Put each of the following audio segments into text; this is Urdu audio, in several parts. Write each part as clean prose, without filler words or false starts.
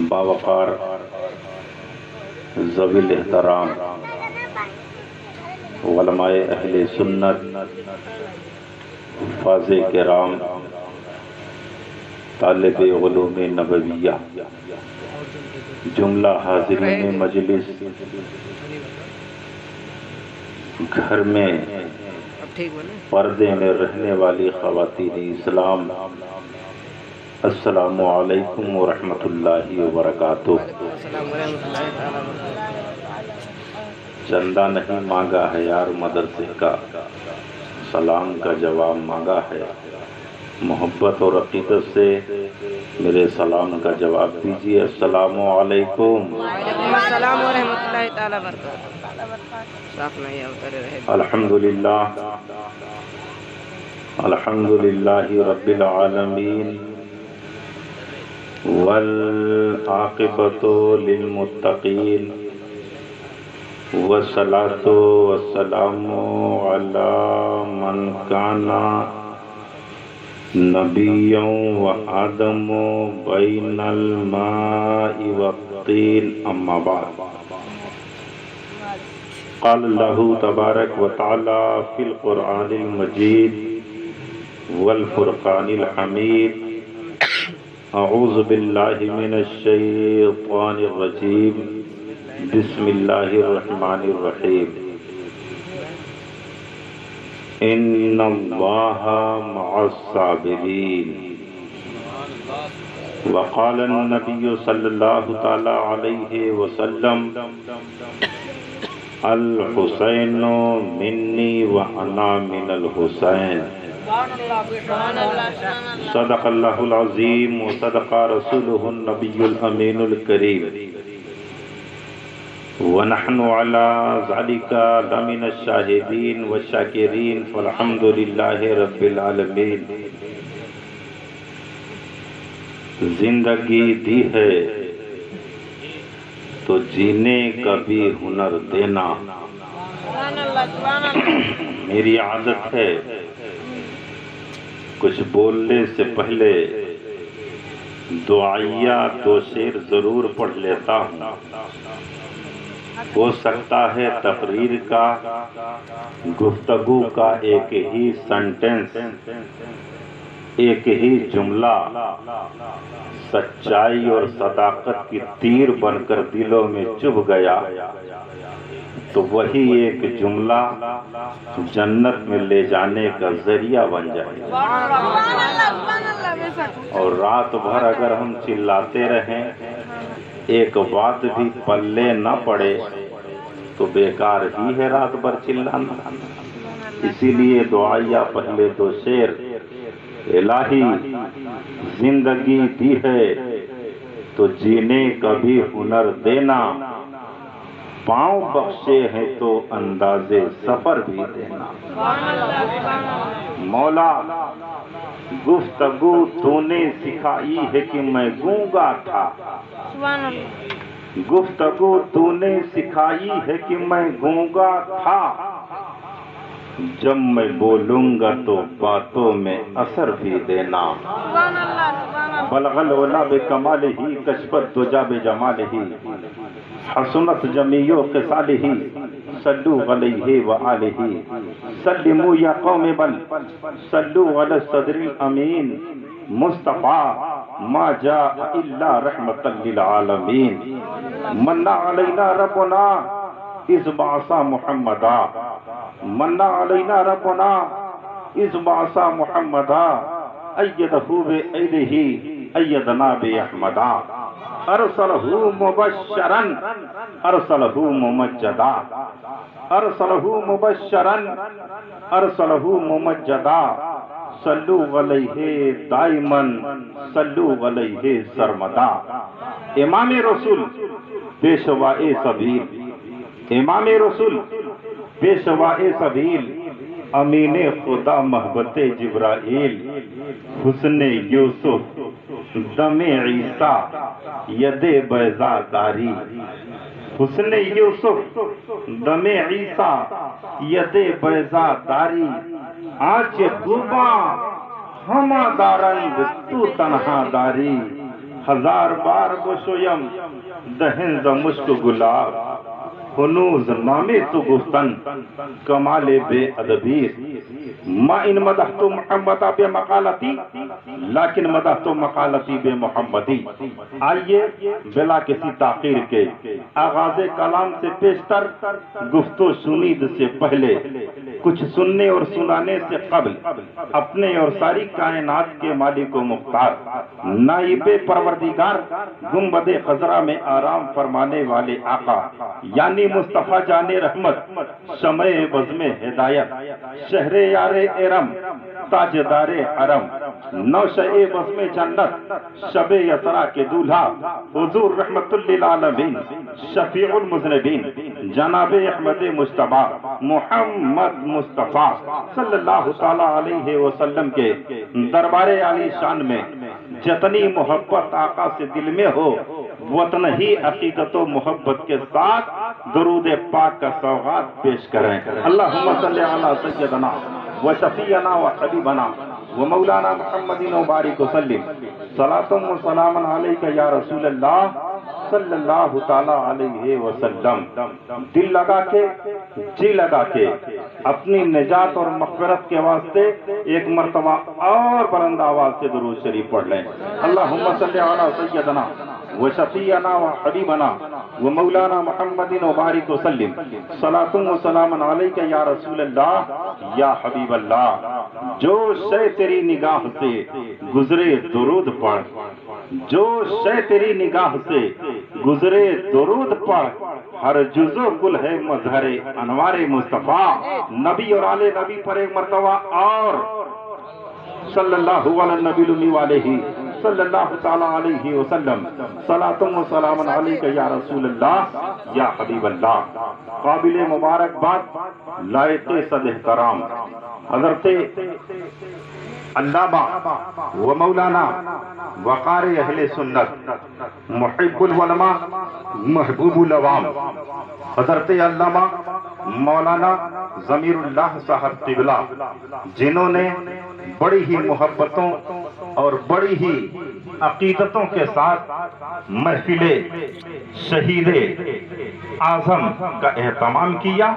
باوقار ذوی الاحترام علماء اہل سنت، حفاظ کرام، طالب علوم نبویہ، جملہ حاضرین مجلس، گھر میں پردے میں رہنے والی خواتین اسلام، السلام علیکم ورحمۃ اللہ وبرکاتہ۔ چندہ نہیں مانگا ہے یار مدرسے کا، سلام کا جواب مانگا ہے۔ محبت اور عقیدت سے میرے سلام کا جواب دیجیے، السلام علیکم۔ وعلیکم السلام ورحمۃ اللہ تعالی وبرکاتہ۔ الحمدللہ الحمدللہ رب العالمین، والعاقبۃ للمتقین، والصلاۃ والسلام علی من کان نبیا وآدم بین الماء والطین، اما بعد۔ قال اللہ تبارک و تعالی فی القرآن المجید والفرقان الحمید، اعوذ باللہ من الشیطان الرجیم، بسم اللہ الرحمن الرحیم۔ ان اللہ مع الصابرین، وقال النبی صلی اللہ تعالی علیہ وسلم، الحسین منی وانا من الحسین، صدق اللہ العظیم وصدق رسولہ النبی الامین الکریم، ونحن على ذلك لمن الشاہدین والشاکرین، فالحمد للہ رب العالمین۔ زندگی دی ہے تو جینے کا بھی ہنر دینا۔ میری عادت ہے کچھ بولنے سے پہلے دعائیہ دو شعر ضرور پڑھ لیتا ہوں۔ ہو سکتا ہے تقریر کا، گفتگو کا ایک ہی سنٹنس، ایک ہی جملہ سچائی اور صداقت کی تیر بن کر دلوں میں چبھ گیا تو وہی ایک جملہ جنت میں لے جانے کا ذریعہ بن جائے۔ اور رات بھر اگر ہم چلاتے رہیں، ایک بات بھی پلے نہ پڑے تو بیکار ہی ہے رات بھر چلانا۔ اسی لیے دعائیہ پہلے دو شعر، الہی زندگی دی ہے تو جینے کا بھی ہنر دینا، پاؤں بخشے ہیں تو اندازے سفر بھی دینا۔ مولا گفتگو تو نے سکھائی ہے کہ میں گونگا تھا، گفتگو تو نے سکھائی ہے کہ میں گونگا تھا، جب میں بولوں گا تو باتوں میں اثر بھی دینا۔ بلغ العلا بکمالہ، کشف الدجی بجمالہ، حسنت جمیع خصالہ، صلوا علیہ وآلہ، سلموا یا قوم بل صلوا علی الصدر الامین، مصطفیٰ ما جاء الا رحمتا للعالمین، من علینا ربنا اذ بعث محمدا، من علینا ربنا اذ بعث محمدا، ایدہ بایدہ ایدنا باحمدا، ارسلہ مبشرا ارسلہ ممجدا، ارسلہ مبشرا ارسلہ ممجدا، صلو علیہ دائما صلو علیہ سرمدا۔ امام رسول پیشوائے سبیل، امام رسول پیشوائے سبیل، امین خدا محبت جبرائیل، حسن یوسف دم عیسیٰ ید بیضا داری، حسن یوسف دم عیسیٰ ید بیضا داری، آنچ خوباں ہما دارند تو تنہا داری ہزار بار گشویم دہن ز مشک گلاب ہنوز نامے تو گفتن کمال بے ادبی ما ان مدحت محمد بے مقالتی لیکن مدحت مقالتی بے محمدی. آئیے بلا کسی تاخیر کے آغاز کلام سے پیشتر گفت و شنید سے پہلے کچھ سننے اور سنانے سے قبل اپنے اور ساری کائنات کے مالک و مختار نائب پروردگار گنبد خضرا میں آرام فرمانے والے آقا یعنی مصطفیٰ جان رحمت شمع بزم ہدایت شہر یار ارم تاجدار حرم نوشہ بزم جنت شب یسرا کے دولہا حضور رحمت للعالمین شفیع المذنبین جناب احمد مجتبی محمد مصطفیٰ صلی اللہ تعالی علیہ وسلم کے دربار عالی شان میں جتنی محبت آقا سے دل میں ہو وطن ہی عقیدت و محبت کے ساتھ درود پاک کا سوغات پیش کریں. اللہم صلی علی سیدنا و شفیعنا و حبیبنا و مولانا محمد و بارک وسلم صلاۃ و سلام علیک یا رسول اللہ صلی اللہ تعالی علیہ وسلم. دل لگا کے جی لگا کے اپنی نجات اور مغفرت کے واسطے ایک مرتبہ اور بلند آواز سے درود شریف پڑھ لیں. اللہم صلی علی سیدنا و شفیعنا و حبیبنا و مولانا محمد و بارک وسلم صلاۃ و سلام علیک یا رسول اللہ یا حبیب اللہ. جو شے تیری نگاہ سے گزرے درود پڑھ جو شے تیری نگاہ سے گزرے درود پڑھ ہر جزو کل ہے مظہر انوار مصطفیٰ. نبی اور آل نبی پر ایک مرتبہ اور صلی اللہ علیہ نبی علیہ صلی اللہ تعالی علیہ وسلم صلاۃ و سلام علیک یا رسول اللہ یا حبیب اللہ. قابل مبارکباد لائق صد احترام حضرت علامہ و مولانا وقار اہل سنت محب العلماء محبوب العوام حضرت علامہ مولانا ضمیر اللہ صاحب قبلہ جنہوں نے بڑی ہی محبتوں اور بڑی ہی عقیدتوں کے ساتھ محفل شہید اعظم کا اہتمام کیا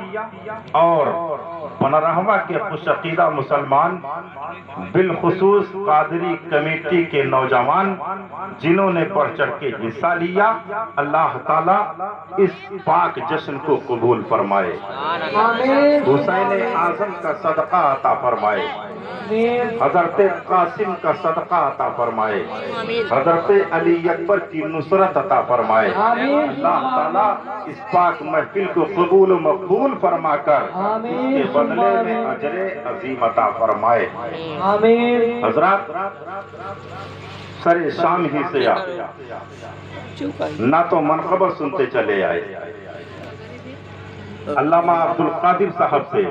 اور پنرہوا کے خوش عقیدہ مسلمان بالخصوص قادری کمیٹی کے نوجوان جنہوں نے بڑھ چڑھ کے حصہ لیا اللہ تعالیٰ اس پاک جشن کو قبول فرمائے. حسین اعظم کا صدقہ عطا فرمائے. حضرت قاسم کا صدقہ عطا فرمائے. حضرت علی اکبر کی نصرت عطا فرمائے. اللہ تعالیٰ اس پاک محفل کو قبول و مقبول فرما کر اس کے بدلے میں اجر عظیم عطا فرمائے. حضرات سر شام ہی سے نہ تو منقبت سنتے چلے آئے. علامہ عبد القادر صاحب سے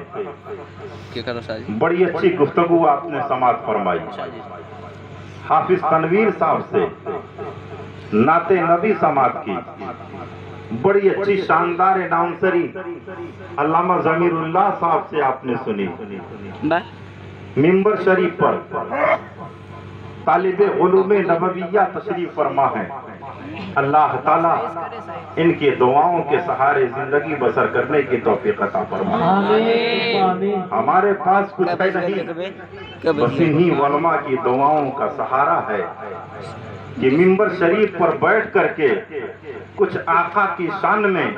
بڑی اچھی گفتگو آپ نے سماعت فرمائی. حافظ تنویر صاحب سے نعت نبی سماعت کی. بڑی اچھی شاندار اناؤنسری علامہ ضمیر اللہ صاحب سے آپ نے سنی. ممبر شریف پر طالب علوم نبویہ تشریف فرما ہے. اللہ تعالیٰ ان کے دعاؤں کے سہارے زندگی بسر کرنے کی توفیق عطا فرمائے. ہمارے پاس کچھ ہے نہیں بس انہی علماء کی دعاؤں کا سہارا ہے کہ ممبر شریف پر بیٹھ کر کے کچھ آقا کی شان میں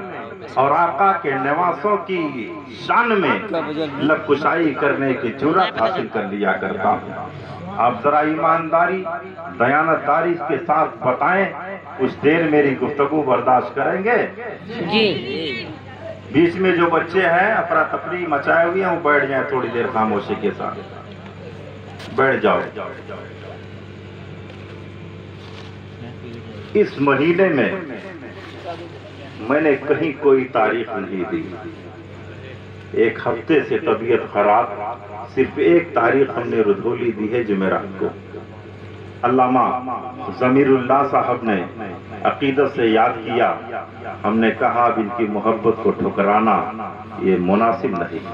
اور آقا کے نواسوں کی شان میں لب کشائی کرنے کی جرات حاصل کر لیا کرتا ہوں. آپ ذرا ایمانداری دیانتداری کے ساتھ بتائیں کچھ دیر میری گفتگو برداشت کریں گے؟ جی. بیچ میں جو بچے ہیں افراتفری مچائے ہوئے ہیں وہ بیٹھ جائیں تھوڑی دیر خاموشی کے ساتھ. بیٹھ جاؤ. اس مہینے میں نے کہیں کوئی تاریخ نہیں دی. ایک ہفتے سے طبیعت خراب صرف ایک تاریخ ہم نے رجولی دی ہے جمعرات کو. علامہ ضمیر اللہ صاحب نے عقیدت سے یاد کیا. ہم نے کہا اب ان کی محبت کو ٹھکرانا یہ مناسب نہیں.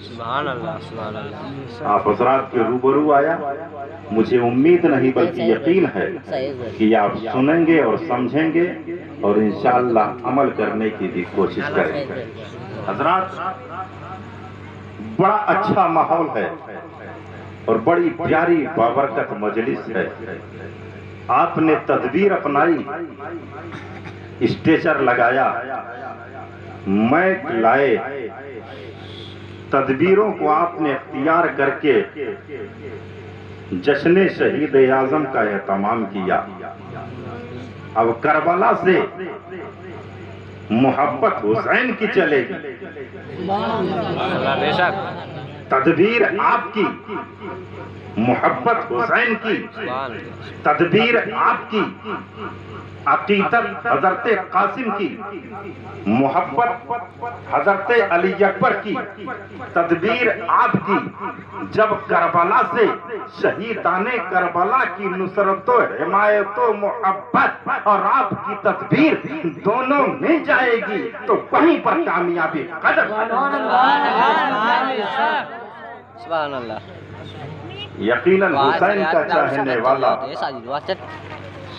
سبحان اللہ سبحان اللہ. آپ حضرات کے روبرو آیا مجھے امید نہیں بلکہ یقین ہے کہ آپ سنیں گے اور سمجھیں گے اور انشاءاللہ عمل کرنے کی بھی کوشش کریں گے۔ حضرات، بڑا اچھا ماحول ہے اور بڑی پیاری بابرکت مجلس ہے۔ آپ نے تدبیر اپنائی، اسٹیچر لگایا، میک لائے، تدبیروں کو آپ نے اختیار کر کے جشن شہید اعظم کا اہتمام کیا۔ اب کربلا سے محبت حسین کی چلے گی، تدبیر آپ کی، محبت حسین کی، تدبیر آپ کی، عقیدت حضرت قاسم کی، محبت حضرت علی اکبر کی، تدبیر آپ کی۔ جب کربلا سے شہیدان کربلا کی نصرت و حمایت و محبت اور آپ کی تدبیر دونوں مل جائے گی تو وہیں پر کامیابی قدم۔ سبحان اللہ۔ یقیناً حسین کا چاہنے والا،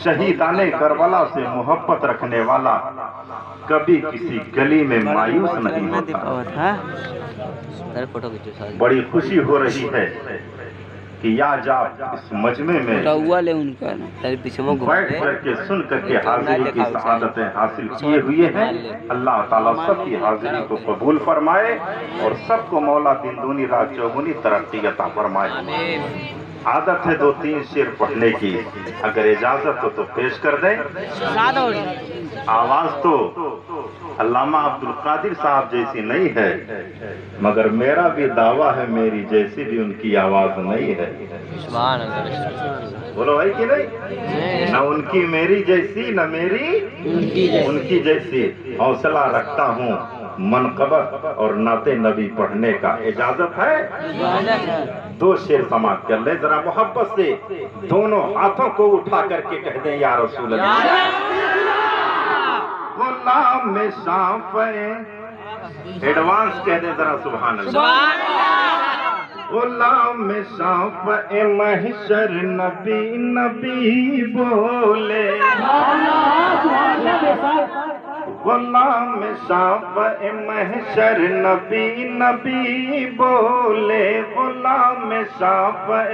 شہیدان کربلا سے محبت رکھنے والا کبھی کسی گلی میں مایوس نہیں ہوتا۔ بڑی خوشی ہو رہی ہے کہ یا جب اس مجمع میں بیٹھ کر کے سن کر کے حاضری کی سعادتیں حاصل کیے ہوئے ہیں۔ اللہ تعالیٰ سب کی حاضری کو قبول فرمائے اور سب کو مولا دن دونی رات چوگنی ترقی عطا فرمائے۔ عادت ہے 2-3 شعر پڑھنے کی، اگر اجازت ہو تو پیش کر دیں۔ آواز تو علامہ عبدالقادر صاحب جیسی نہیں ہے، مگر میرا بھی دعویٰ ہے میری جیسی بھی ان کی آواز نہیں ہے۔ بولو ہے کہ نہیں؟ نہ ان کی میری جیسی، نہ میری ان کی جیسی۔ حوصلہ رکھتا ہوں منقبت اور نعت نبی پڑھنے کا، اجازت ہے؟ 2 شعر سماعت کر لیں ذرا محبت سے، دونوں ہاتھوں کو اٹھا کر کے کہہ دیں یا رسول اللہ۔ غلام شافعِ، ایڈوانس کہہ دیں ذرا سبحان اللہ۔ غلام شافعِ محشر نبی نبی بولے، غلام شافعِ محشر نبی نبی بولے، غلام شافعِ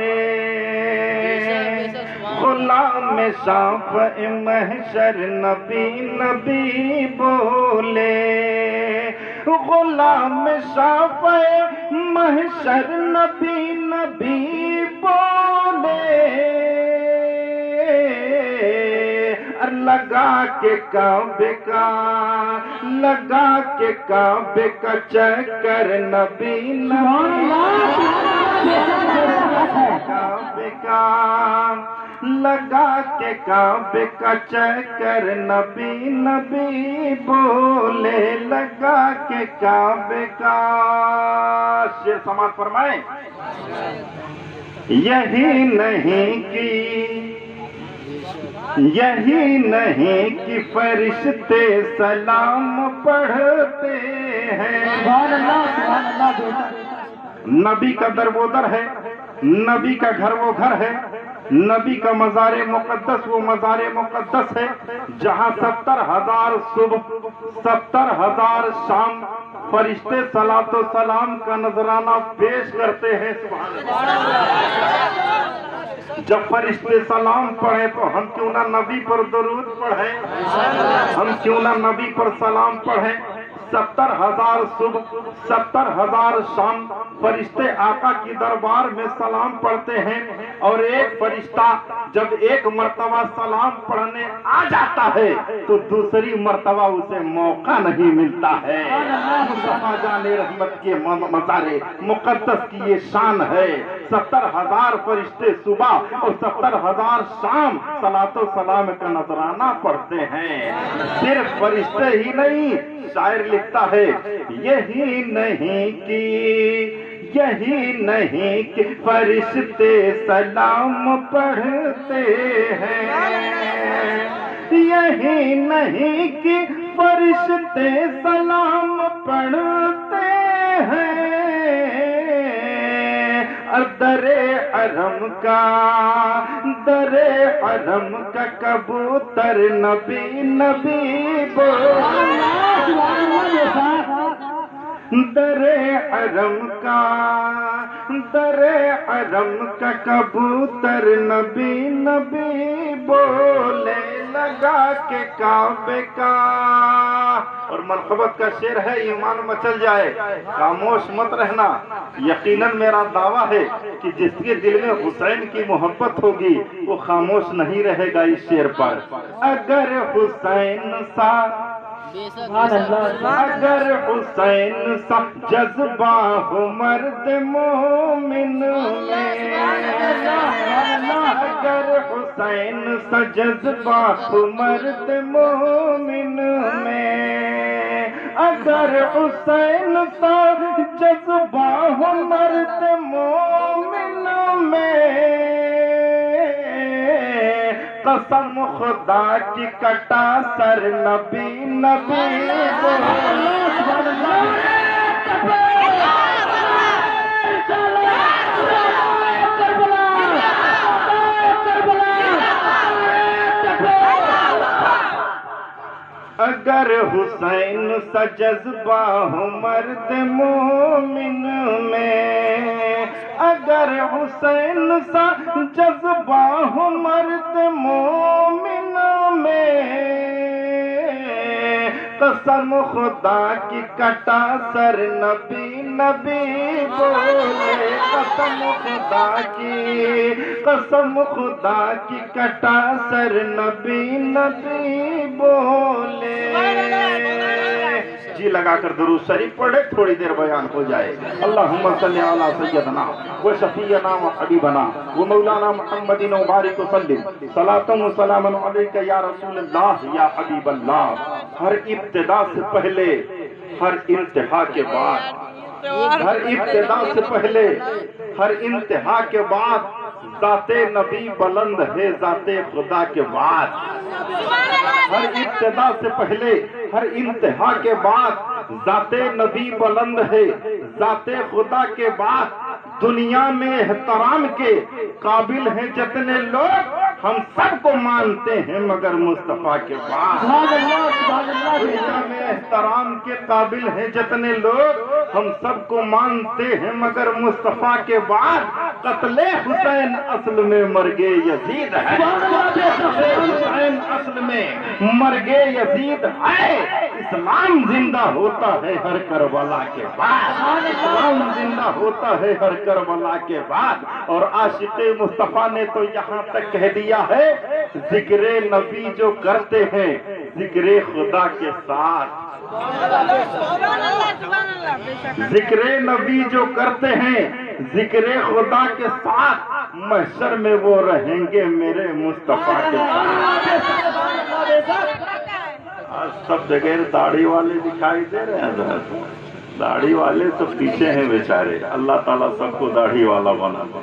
محشر نبی نبی بولے، غلام شافعِ محشر نبی نبی بولے، لگا کے کعبے کا چکر نبی کعبے کا، لگا کے کعبے کا چکر نبی نبی بولے، لگا کے کعبے کا۔ شعر سماعت فرمائیں۔ یہی نہیں کہ فرشتے سلام پڑھتے ہیں۔ نبی کا در وہ در ہے، نبی کا گھر وہ گھر ہے، نبی کا مزار مقدس وہ مزار مقدس ہے، جہاں 70,000 صبح 70,000 شام فرشتے صلاۃ و سلام کا نذرانہ پیش کرتے ہیں۔ سبحان اللہ۔ جب فرشتے سلام پڑھیں تو ہم کیوں نہ نبی پر درود پڑھیں، ہم کیوں نہ نبی پر سلام پڑھیں۔ 70,000 صبح 70,000 شام فرشتے آقا کی دربار میں سلام پڑھتے ہیں، اور ایک فرشتہ جب ایک مرتبہ سلام پڑھنے آ جاتا ہے تو دوسری مرتبہ اسے موقع نہیں ملتا ہے۔ مصطفیٰ جان رحمت کے مزار مقدس کی یہ شان ہے۔ 70,000 فرشتے صبح اور 70,000 شام صلاۃ و سلام کا نذرانہ پڑھتے ہیں۔ صرف فرشتے ہی نہیں، شاعر لکھتا ہے یہی نہیں کہ فرشتے سلام پڑھتے ہیں، یہی نہیں کہ فرشتے سلام پڑھتے ہیں، درے حرم کا کبوتر نبی نبی درے حرم کا کبوتر نبی نبی بولے لگا کے کعبے کا. اور منقبت کا شعر ہے ایمان مچل جائے خاموش مت رہنا. یقیناً میرا دعویٰ ہے کہ جس کے دل میں حسین کی محبت ہوگی وہ خاموش نہیں رہے گا اس شعر پر. اگر حسین سا جذبہ ہو مرد مومن میں, اگر حسین سا جذبہ ہو مرد مومن میں, اگر حسین سا جذبہ ہو مرد مومن میں, قسم خدا کی کٹا سر نبی نبی اگر حسین سا جذبہ ہو مرد مومن میں, اگر حسین سا جذبہ ہو مرد مومن میں, قسم خدا کی کٹا سر نبی نبی بولے, قسم خدا کی کٹا سر نبی نبی بولے. جی لگا کر درود شریف پڑھے, تھوڑی دیر بیان ہو جائے. اللہم صلی علی سیدنا و شفیعنا و حبیبنا و مولانا محمد و بارک وسلم صلاۃ و سلام علیک یا رسول اللہ یا حبیب اللہ. ہر ابتدا سے پہلے, ہر انتہا کے بعد, ہر ابتدا سے پہلے, ہر انتہا کے بعد ذات نبی بلند ہے ذات خدا کے بعد. ہر ابتدا سے پہلے, ہر انتہا کے بعد ذات نبی بلند ہے ذات خدا کے بعد. دنیا میں احترام کے قابل ہیں جتنے لوگ, ہم سب کو مانتے ہیں مگر مصطفیٰ کے بعد. دنیا میں احترام کے قابل ہیں جتنے لوگ, ہم سب کو مانتے ہیں مگر مصطفیٰ کے بعد. قتل حسین اصل میں مرگے یزید ہے, حسین اصل میں مرگے یزید ہے. اسلام زندہ ہوتا ہے ہر کربلا کے بعد, اسلام زندہ ہوتا ہے ہر کربلا کے بعد. اور عاشق مصطفیٰ نے تو یہاں تک کہہ دیا ہے, ذکر نبی جو کرتے ہیں ذکر خدا کے ساتھ, ذکر نبی جو کرتے ہیں ذکر خدا کے ساتھ, محشر میں وہ رہیں گے میرے مصطفیٰ کے ساتھ. آج سب جگہ داڑھی والے دکھائی دے رہے ہیں, داڑھی والے تو پیچھے ہیں بیچارے. اللہ تعالیٰ سب کو داڑھی والا بنا دے.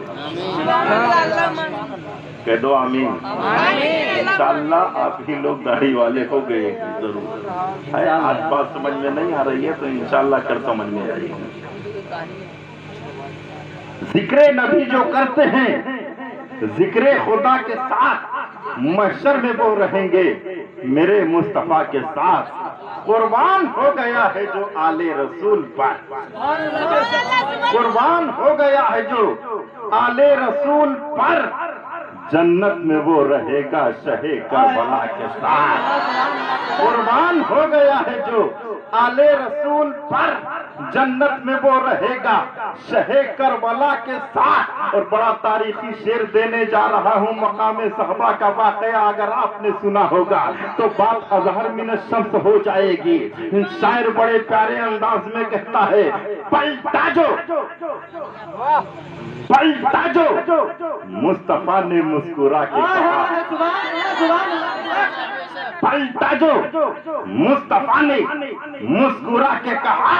کہہ دو آمین. انشاءاللہ آپ ہی لوگ داڑھی والے ہو گئے ضرور. آج بات سمجھ میں نہیں آ رہی ہے تو انشاءاللہ کر سمجھ میں آئے گی. ذکر نبی جو کرتے ہیں ذکر خدا کے ساتھ, محشر میں وہ رہیں گے میرے مصطفیٰ کے ساتھ. قربان ہو گیا ہے جو آل رسول پر, قربان ہو گیا ہے جو آل رسول پر, جنت میں وہ رہے گا شہ کربلا کے ساتھ. قربان ہو گیا ہے جو آل رسول پر, جنت میں وہ رہے گا شہ کربلا کے ساتھ. اور بڑا تاریخی شعر دینے جا رہا ہوں, مقام صحابہ کا واقعہ اگر آپ نے سنا ہوگا تو بات اظہر من الشمس ہو جائے گی. شاعر بڑے پیارے انداز میں کہتا ہے, پلٹا جو مصطفیٰ نے مسکرا کے کہا, پلٹا جو مصطفیٰ نے مسکرا کے کہا,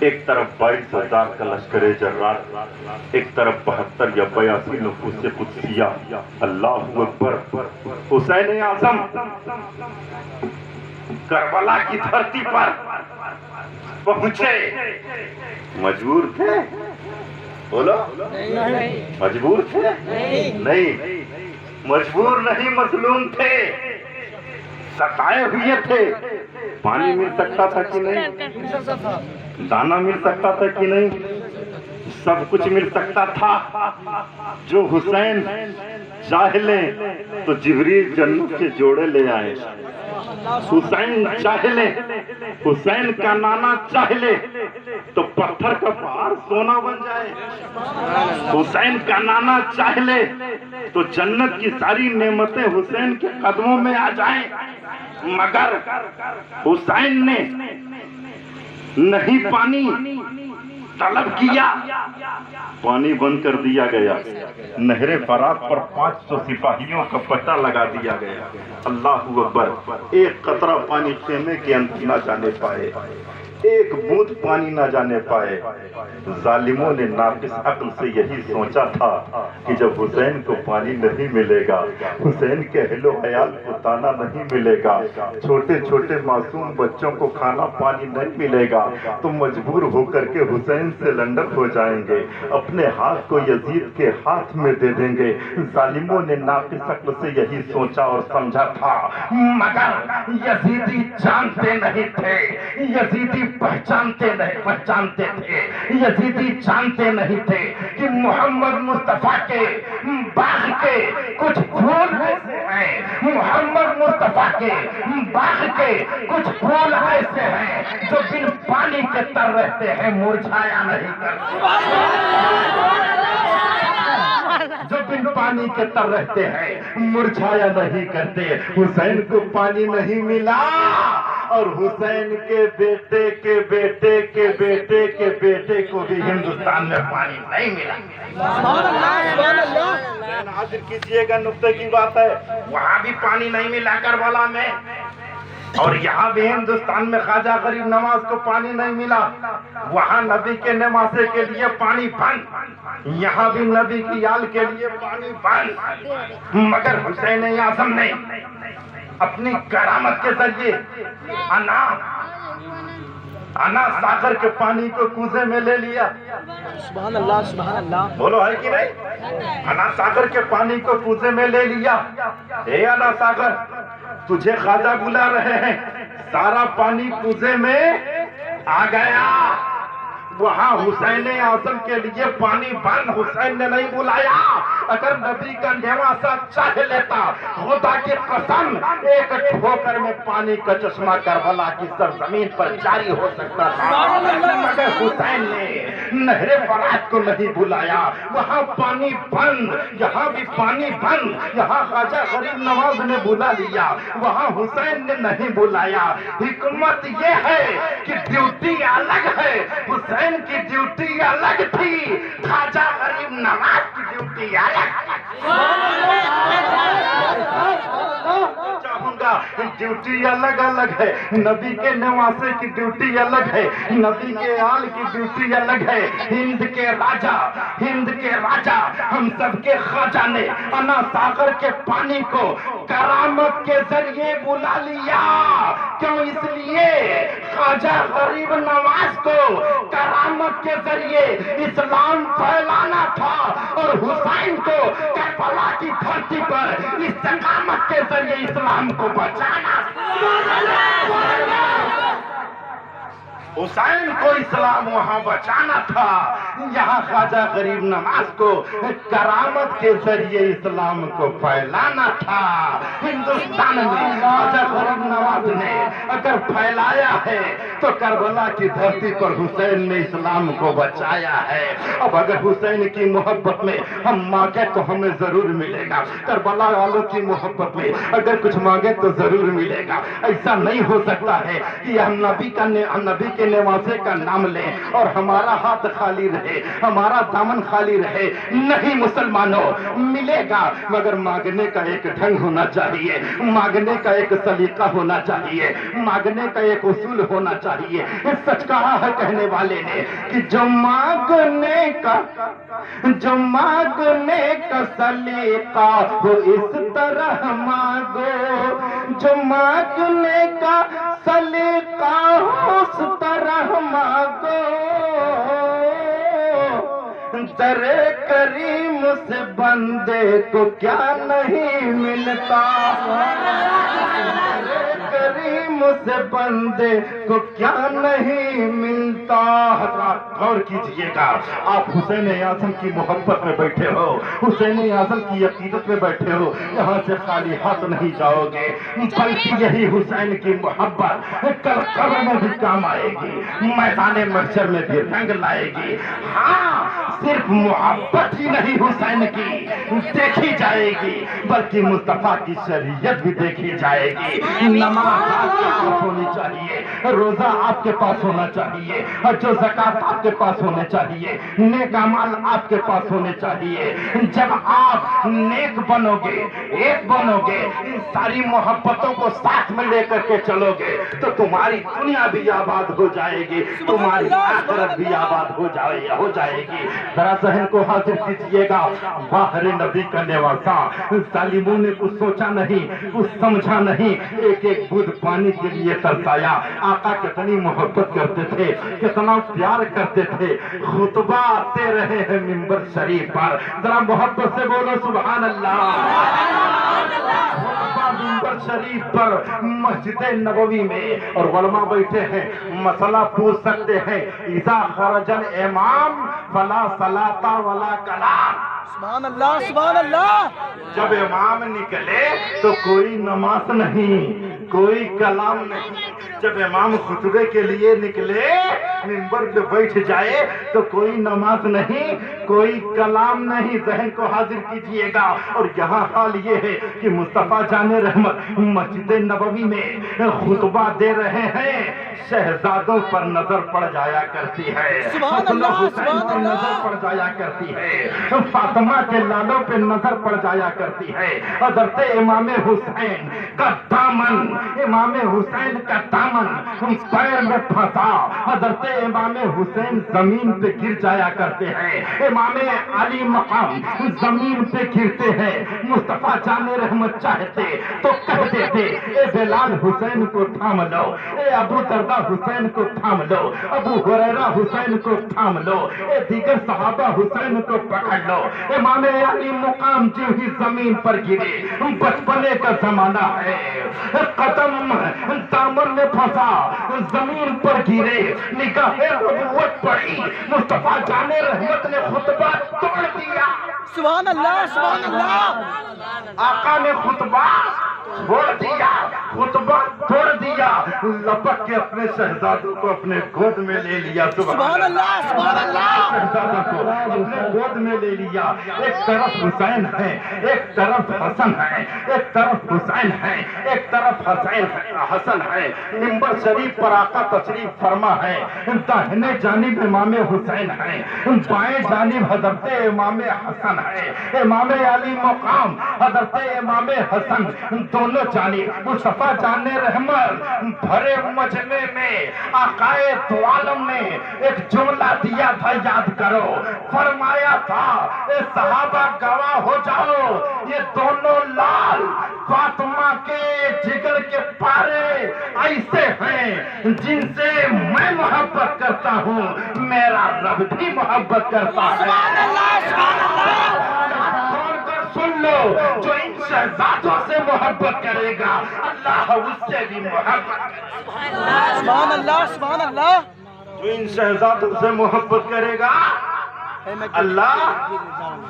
ایک طرف 22,000 کا لشکر جرار، ایک طرف 72 یا 82 نفوس قدسیہ. اللہ اکبر. حسین اعظم کربلا کی دھرتی پر پہنچے. مجبور تھے؟ بولو. مجبور تھے؟ نہیں، مجبور نہیں، مظلوم تھے، ستائے ہوئے تھے. پانی مل سکتا تھا کہ نہیں؟ دانا مل سکتا تھا کہ نہیں؟ سب کچھ مل سکتا تھا. جو حسین چاہ لیں تو جبریل جنت سے جوڑے لے آئے. حسین چاہ لے، حسین کا نانا چاہ لے تو پتھر کا پہاڑ سونا بن جائے. حسین کا نانا چاہ لے تو جنت کی ساری نعمتیں حسین کے قدموں میں آ جائیں. مگر حسین نے نہیں پانی طلب کیا، پانی بند کر دیا گیا. نہر فرات پر 500 سپاہیوں کا پٹا لگا دیا گیا. اللہ اکبر. ایک قطرہ پانی خیمے کے اندر نہ جانے پائے، ایک بوند پانی نہ جانے پائے. ظالموں نے ناقص عقل سے یہی سوچا تھا کہ جب حسین کو پانی نہیں ملے گا، حسین کے اہل و عیال کو دانا نہیں ملے گا، چھوٹے چھوٹے معصوم بچوں کو کھانا پانی نہیں ملے گا، تو مجبور ہو کر کے حسین سے لنڈر ہو جائیں گے، اپنے ہاتھ کو یزید کے ہاتھ میں دے دیں گے. ظالموں نے ناقص عقل سے یہی سوچا اور سمجھا تھا. مگر یزیدی جانتے نہیں تھے، یزیدی پہچانتے تھے، یزیدی جانتے نہیں تھے کہ محمد مصطفیٰ کے باغ کے کچھ پھول ایسے ہیں، محمد مصطفیٰ کے باغ کے کچھ پھول ایسے ہیں جو بن پانی کے تر رہتے ہیں، مرجھایا نہیں کرتے، جو بن پانی کے تر رہتے ہیں، مرجھایا نہیں کرتے. حسین کو پانی نہیں ملا اور حسین کے بیٹے کے بیٹے کے بیٹے کے بیٹے کو بھی ہندوستان میں پانی نہیں ملا. حاضر کیجئے گا، نقطے کی بات ہے. وہاں بھی پانی نہیں ملا کربلا میں، اور یہاں بھی ہندوستان میں خواجہ غریب نواز کو پانی نہیں ملا. وہاں نبی کے نواسے کے لیے پانی بند، یہاں بھی نبی کی آل کے لیے پانی بند. مگر حسین اعظم نے اپنی کرامت کے ذریعے انا ساغر کے پانی کو کوزے میں لے لیا. سبحان اللہ، سبحان اللہ. بولو ہے کہ نہیں؟ انا ساغر کے پانی کو کوزے میں لے لیا. اے انا ساغر، تجھے خواجہ بلا رہے ہیں. سارا پانی کوزے میں آ گیا. وہاں حسین اعظم کے لیے پانی بند، حسین نے نہیں بلایا. اگر نبی کا نواسا چاہ لیتا، خدا کی قسم ایک ٹھوکر میں پانی کا چشمہ کربلا کی سرزمین پر جاری ہو سکتا تھا. مگر حسین نے نہر فرات کو نہیں بلایا. وہاں پانی بند، یہاں بھی پانی بند. یہاں خواجہ غریب نواز نے بلا لیا، وہاں حسین نے نہیں بلایا. حکمت یہ ہے کہ ڈیوٹی الگ ہے. حسین کی ڈیوٹی الگ تھی، خواجہ غریب نواز کی ڈیوٹی الگ. چاہوں گا ڈیوٹی الگ الگ ہے. نبی کے نواسے کی ڈیوٹی الگ ہے، نبی کے آل کی ڈیوٹی الگ ہے. ہند کے راجہ ہم سب کے خواجہ نے انا ساغر کے پانی کو کرامت کے ذریعے بلا لیا. کیوں؟ اس لیے خواجہ غریب نواز کو کرامت کے ذریعے اسلام پھیلانا تھا، اور حسین کو کربلا کی دھرتی پر استقامت کے ذریعے اسلام کو بچانا. حسین کو اسلام وہاں بچانا تھا، یہاں خواجہ غریب نواز کو کرامت کے ذریعے اسلام کو پھیلانا تھا. ہندوستان میں خواجہ غریب نواز نے اگر پھیلایا ہے تو کربلا کی دھرتی پر حسین نے اسلام کو بچایا ہے. اب اگر حسین کی محبت میں ہم مانگے تو ہمیں ضرور ملے گا، کربلا والوں کی محبت میں اگر کچھ مانگے تو ضرور ملے گا. ایسا نہیں ہو سکتا ہے کہ ہم نبی کے نواسے کا نام لیں اور ہمارا ہاتھ خالی رہے، ہمارا دامن خالی رہے؟ نہیں مسلمانوں، ملے گا، مگر مانگنے کا ایک ڈھنگ ہونا چاہیے، مانگنے کا ایک سلیقہ ہونا چاہیے، مانگنے کا ایک اصول ہونا چاہیے۔ سچ کہا ہے کہنے والے نے کہ جو مانگنے کا سلیقہ ہو اس طرح مانگو، جو مانگنے کا سلیقہ ہو اس طرح مانگو، در کریم سے بندے کو کیا نہیں ملتا، کریم سے بندے کو کیا نہیں ملتا۔ حضرات غور کیجئے گا، آپ حسین اعظم کی محبت میں بیٹھے ہو، حسین اعظم کی عقیدت میں بیٹھے ہو، یہاں سے خالی ہاتھ نہیں جاؤ گے، بلکہ یہی حسین کی محبت کل قبر میں بھی کام آئے گی، میدان محشر میں بھی رنگ لائے گی۔ ہاں، صرف محبت ہی نہیں حسین کی دیکھی جائے گی، بلکہ مصطفیٰ کی شریعت بھی دیکھی جائے گی۔ نماز آپ کے پاس ہونی چاہیے، روزہ آپ کے پاس ہونا چاہیے، حج و زکوٰۃ آپ کے پاس ہونے چاہیے، نیک اعمال آپ کے پاس ہونے چاہیے۔ جب آپ نیک بنو گے، ایک بنو گے، ان ساری محبتوں کو ساتھ میں لے کر کے چلو گے تو تمہاری دنیا بھی آباد ہو جائے گی، تمہاری آخرت بھی آباد ہو جائے گی۔ ذرا ذہن کو حاضر کیجئے گا، باہر نبی کا نواسا، ظالموں نے کچھ سوچا نہیں، کچھ سمجھا نہیں، ایک ایک بوند پانی کے لیے ترسایا۔ آقا کتنی محبت کرتے تھے، کتنا پیار کرتے تھے، خطبہ آتے رہے ہیں منبر شریف پر، ذرا محبت سے بولو سبحان اللہ۔ خطبہ منبر شریف پر مسجد نبوی میں، اور علماء بیٹھے ہیں، مسئلہ پوچھ سکتے ہیں، اذا خرج الامام فلا صلاۃ ولا کلام۔ سبحان اللہ، سبحان اللہ۔ جب امام نکلے تو کوئی نماز نہیں، کوئی کلام نہیں۔ جب امام خطبے کے لیے نکلے، منبر پہ بیٹھ جائے تو کوئی نماز نہیں، کوئی کلام نہیں۔ ذہن کو حاضر کیجئے گا، اور یہاں حال یہ ہے کہ مصطفیٰ جان رحمت مسجد نبوی میں خطبہ دے رہے ہیں، شہزادوں پر نظر پڑ جایا کرتی ہے، حسن و حسین پر نظر پڑ جایا کرتی ہے، فاطمہ کے لالوں پہ نظر پڑ جایا کرتی ہے۔ حضرت امام حسین کا دامن، امام حسین کا دامن پیر میں پھنسا، حضرت امام حسین زمین پہ گر جایا کرتے ہیں، امام علی مقام زمین پہ گرتے ہیں۔ مصطفیٰ جان رحمت چاہتے تو کہہ دیتے، اے بلال حسین کو تھام لو، اے ابو دردہ حسین کو تھام لو، ابو ہریرہ حسین کو تھام لو، اے دیگر صحابہ حسین کو پکڑ لو۔ امام علی مقام جو ہی زمین پر گرے، بچپنے کا زمانہ ہے، قدم دامن میں پھنسا، زمین پر گرے، نگاہ نبوت پڑی، مصطفیٰ جان رحمت نے خطبہ توڑ دیا۔ سبحان اللہ، سبحان اللہ۔ آقا نے خطبہ چھوڑ دیا، خطبہ توڑ دیا، لپک کے اپنے شہزادوں کو اپنے گود میں لے لیا۔ سبحان اللہ، سبحان اللہ۔ شہزادوں کو اپنے گود میں لے لیا۔ ایک طرف حسین ہے، ایک طرف حسن ہے، ایک طرف حسین ہے، ایک طرف حسن ہے۔ منبر شریف پر آقا تشریف فرما ہے، داہنے جانب امام حسین ہے، بائیں جانب حضرت امام حسن ہے، امام علی مقام حضرت امام حسن دونوں جانب۔ مصطفیٰ جان رحمت بھرے مجمع میں آقائے دو عالم نے ایک جملہ دیا تھا، یاد کرو، فرمایا تھا، اے صحابہ گواہ ہو جاؤ، یہ دونوں لال فاطمہ کے جگر کے پارے ایسے ہیں جن سے میں محبت کرتا ہوں، میرا رب بھی محبت کرتا ہے۔ سن لو، جو ان شہزادوں سے محبت کرے گا اللہ اس سے بھی محبت کرے گا۔ سبحان اللہ، سبحان اللہ۔ جو ان شہزادوں سے محبت کرے گا اللہ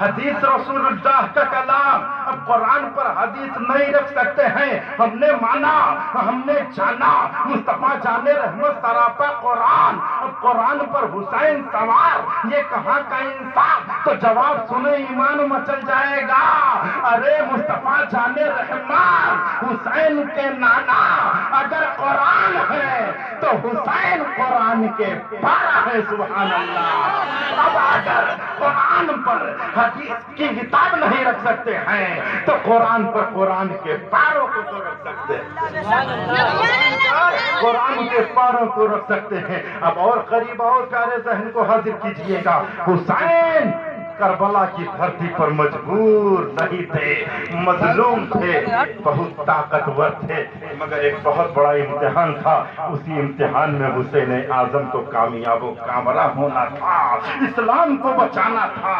حدیث رسول اللہ کا کلام، اب قرآن پر حدیث نہیں رکھ سکتے ہیں. ہم نے مانا، ہم نے جانا، مصطفیٰ جان رحمت سراپا قرآن. اب قرآن پر حسین سوار، یہ کہاں کا انصاف؟ تو جواب سنے ایمان مچل جائے گا. ارے مصطفیٰ جان رحمت حسین کے نانا اگر قرآن ہے تو حسین قرآن کے پارا ہے. سبحان اللہ. اب اگر قرآن پر حدیث کی کتاب نہیں رکھ سکتے ہیں تو قرآن پر قرآن کے پاروں کو تو رکھ سکتے ہیں. قرآن کے پاروں کو رکھ سکتے ہیں. اب اور قریب اور پیارے ذہن کو حاضر کیجئے گا. حسین کربلا کی دھرتی پر مجبور نہیں تھے، مظلوم تھے، بہت طاقتور تھے، مگر ایک بہت بڑا امتحان تھا. اسی امتحان میں حسین اعظم کو کامیاب و کامرا ہونا تھا، اسلام کو بچانا تھا،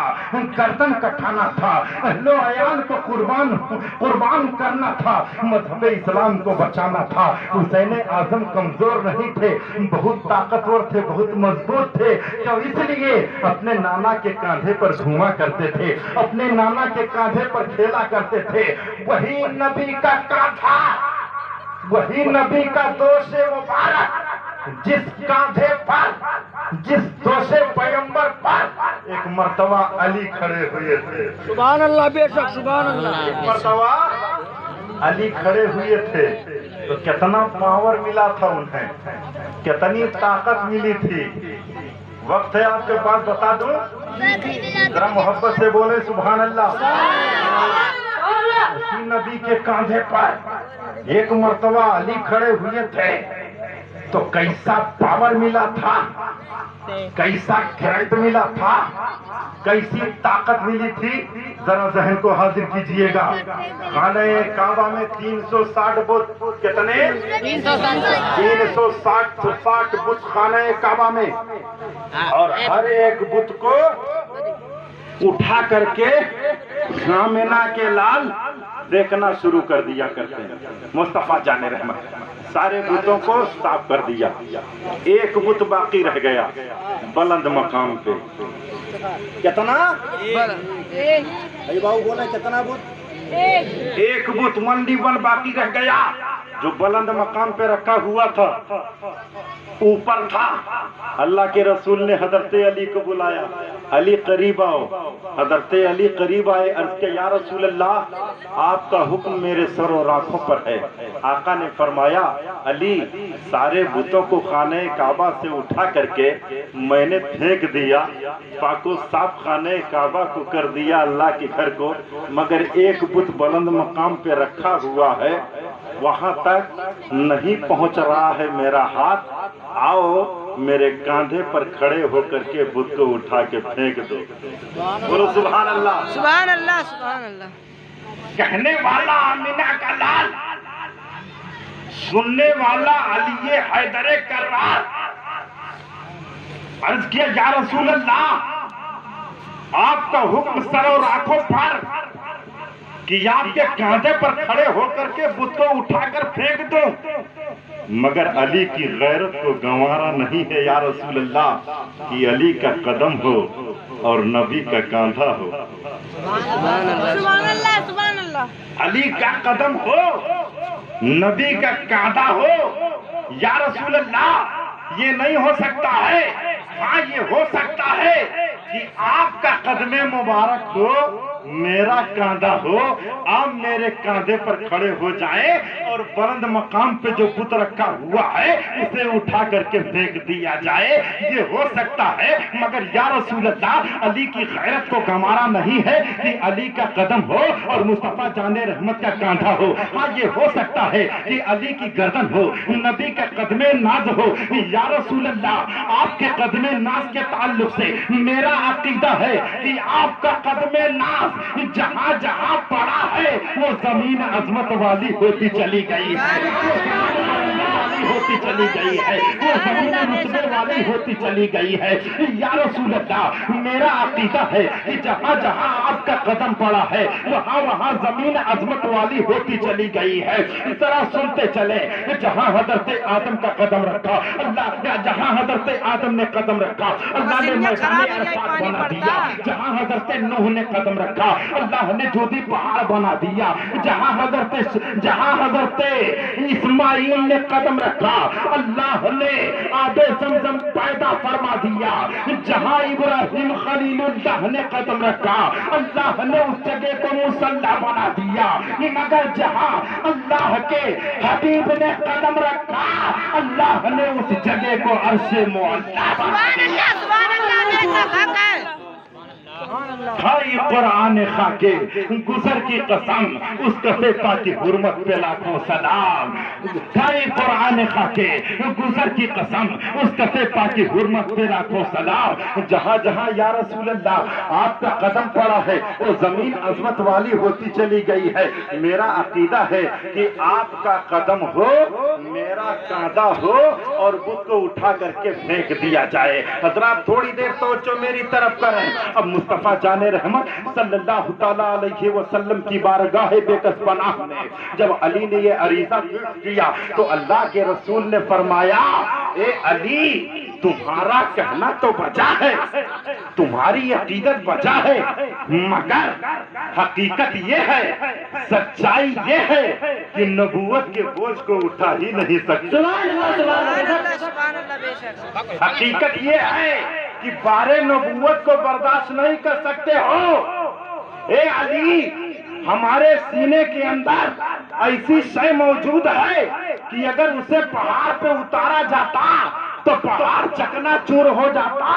گردن کٹانا تھا، اہل و عیال کو قربان کرنا تھا، مذہب اسلام کو بچانا تھا. حسین اعظم کمزور نہیں تھے، بہت طاقتور تھے، بہت مضبوط تھے. تو اس لیے اپنے نانا کے کاندھے پر گھوما کرتے تھے، اپنے نانا کے کاندھے پر کھیلا کرتے تھے. وہی نبی کا کاندھا، وہی نبی کا دوش مبارک، جس کاندھے پر، جس دوش پیغمبر پر ایک مرتبہ علی کھڑے ہوئے تھے. سبحان اللہ، بے شک سبحان اللہ. ایک مرتبہ علی کھڑے ہوئے تھے تو کتنا پاور ملا تھا انہیں، کتنی طاقت ملی تھی. وقت ہے آپ کے پاس بتا دوں، ذرا محبت سے بولے سبحان اللہ. اسی نبی کے کاندھے پر ایک مرتبہ علی کھڑے ہوئے تھے تو کیسا پاور ملا تھا، کیسا کرنٹ ملا تھا، کیسی طاقت ملی تھی. ذرا ذہن کو حاضر کیجئے گا. خانہ کعبہ میں 360 بت، کتنے؟ 360 بت خانہ کعبہ میں، اور ہر ایک بت کو اٹھا کر کے آمنہ کے لال دیکھنا شروع کر دیا کرتے ہیں. مصطفیٰ جان رحمت سارے بتوں کو صاف کر دیا. ایک بت باقی رہ گیا بلند مقام پہ. کتنا؟ بھائی بولا کتنا بت؟ ایک بت منڈی بل باقی رہ گیا جو بلند مقام پہ رکھا ہوا تھا، اوپر تھا. اللہ کے رسول نے حضرت علی کو بلایا، علی قریب آؤ. حضرت علی قریب آئے، عرض کیا یا رسول اللہ آپ کا حکم میرے سر اور آنکھوں پر ہے. آقا نے فرمایا علی سارے بتوں کو خانہ کعبہ سے اٹھا کر کے میں نے پھینک دیا، پاک و صاف خانہ کعبہ کو کر دیا اللہ کے گھر کو، مگر ایک بت بلند مقام پہ رکھا ہوا ہے، وہاں تک نہیں پہنچ رہا ہے میرا ہاتھ. آؤ میرے کاندھے پر کھڑے ہو کر کے بت کو اٹھا کے پھینک دو. بولو سبحان اللہ. سبحان اللہ سبحان اللہ. کہنے والا آمنہ کا لال، سننے والا علی حیدر کرار. عرض کیا یا رسول اللہ آپ کا حکم سر اور آنکھوں پر کہ آپ کے کاندھے پر کھڑے ہو کر کے بت کو اٹھا کر پھینک دو، مگر علی کی غیرت کو گنوارا نہیں ہے یا رسول اللہ کہ علی کا قدم ہو اور نبی کا کاندھا ہو. سبحان اللہ سبحان اللہ. علی کا قدم ہو، نبی کا کاندھا ہو. یا رسول اللہ یہ نہیں ہو سکتا ہے. ہاں یہ ہو سکتا ہے کہ آپ کا قدم مبارک ہو، میرا کاندھا ہو، آپ میرے کاندھے پر کھڑے ہو جائیں اور بلند مقام پہ جو بت رکھا ہوا ہے اسے اٹھا کر کے پھینک دیا جائے. یہ ہو سکتا ہے، مگر یا رسول اللہ علی کی غیرت کو گنوارا نہیں ہے کہ علی کا قدم ہو اور مصطفیٰ جان رحمت کا کاندھا ہو. ہاں یہ ہو سکتا ہے کہ علی کی گردن ہو، نبی کا قدم ناز ہو. یا رسول اللہ آپ کے قدم ناز کے تعلق سے میرا عقیدہ ہے کہ آپ کا قدم ناز جہاں جہاں پڑا ہے وہ زمین عظمت والی ہوتی چلی گئی ہے. ہوتی چلی گئی ہے، وہ زمین رتبے والی ہوتی چلی گئی ہے۔ یا رسول اللہ، میرا عقیدہ ہے کہ جہاں جہاں آپ کا قدم پڑا ہے وہاں وہاں زمین عظمت والی ہوتی چلی گئی ہے۔ ذرا سنتے چلیں، جہاں حضرت آدم کا قدم رکھا اللہ، جہاں حضرت آدم نے قدم رکھا اللہ نے میدان عرفات بنا دیا، جہاں حضرت نوح نے قدم رکھا اللہ نے جودی پہاڑ بنا دیا، جہاں حضرت اسماعیل نے قدم رکھا اللہ نے آب زمزم پیدا فرما دیا، جہاں ابراہیم خلیل اللہ نے قدم رکھا اللہ نے اس جگہ کو مصلی بنا دیا، مگر جہاں اللہ کے حبیب نے قدم رکھا اللہ نے اس جگہ کو عرش معلی بنا دیا۔ سبحان اللہ بے شک حق ہے۔ ہائی قرآن خاکے گزر کی قسم اس کفے پاکی حرمت پہ لاکھوں سلام، ہائی قرآن خاکے گزر کی قسم اس کفے پاکی حرمت پہ لاکھوں سلام، جہاں جہاں یا رسول اللہ آپ کا قدم پڑا ہے وہ زمین عظمت والی ہوتی چلی گئی ہے۔ میرا عقیدہ ہے کہ آپ کا قدم ہو میرا کاندھا ہو اور بت کو اٹھا کر کے پھینک دیا جائے۔ حضرات تھوڑی دیر توجہ میری طرف کریں۔ اب مصطفیٰ جان رحمت صلی اللہ تعالیٰ علیہ وسلم کی بارگاہ بے کس پناہ میں جب علی نے یہ عریضہ پیش کیا تو اللہ کے رسول نے فرمایا، اے علی تمہارا کہنا تو بجا ہے، تمہاری عقیدت بجا ہے، مگر حقیقت یہ ہے، سچائی یہ ہے کہ نبوت کے بوجھ کو اٹھا ہی نہیں سکتے۔ سبحان اللہ بے شک۔ حقیقت یہ ہے کہ بارے نبوت کو برداشت نہیں کر سکتے ہو۔ اے علی ہمارے سینے کے اندر ایسی شے موجود ہے کہ اگر اسے پہاڑ پہ اتارا جاتا تو پہاڑ چکنا چور ہو جاتا۔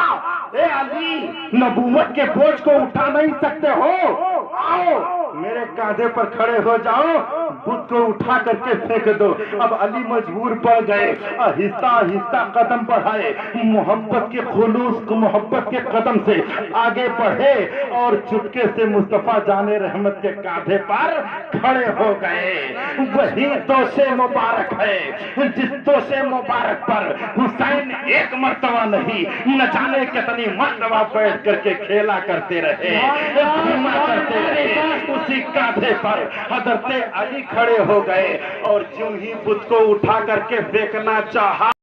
اے علی نبوت کے بوجھ کو اٹھا نہیں سکتے ہو، آؤ میرے کاندھے پر کھڑے ہو جاؤ، بت کو اٹھا کر کے پھینک دو۔ اب علی مجبور پڑ گئے، آہستہ آہستہ قدم بڑھائے، محبت کے خلوص محبت کے قدم سے آگے بڑھے اور چپکے سے مصطفیٰ جان رحمت کے کاندھے پر کھڑے ہو گئے۔ وہی دوش مبارک ہے جس دوش مبارک پر حسین ایک مرتبہ نہیں نہ جانے کتنی مرتبہ بیٹھ کر کے کھیلا کرتے رہے، گھوما کرتے رہے۔ اسی کاندھے پر حضرت علی کھڑے ہو گئے اور جو ہی بت کو اٹھا کر کے پھینکنا چاہا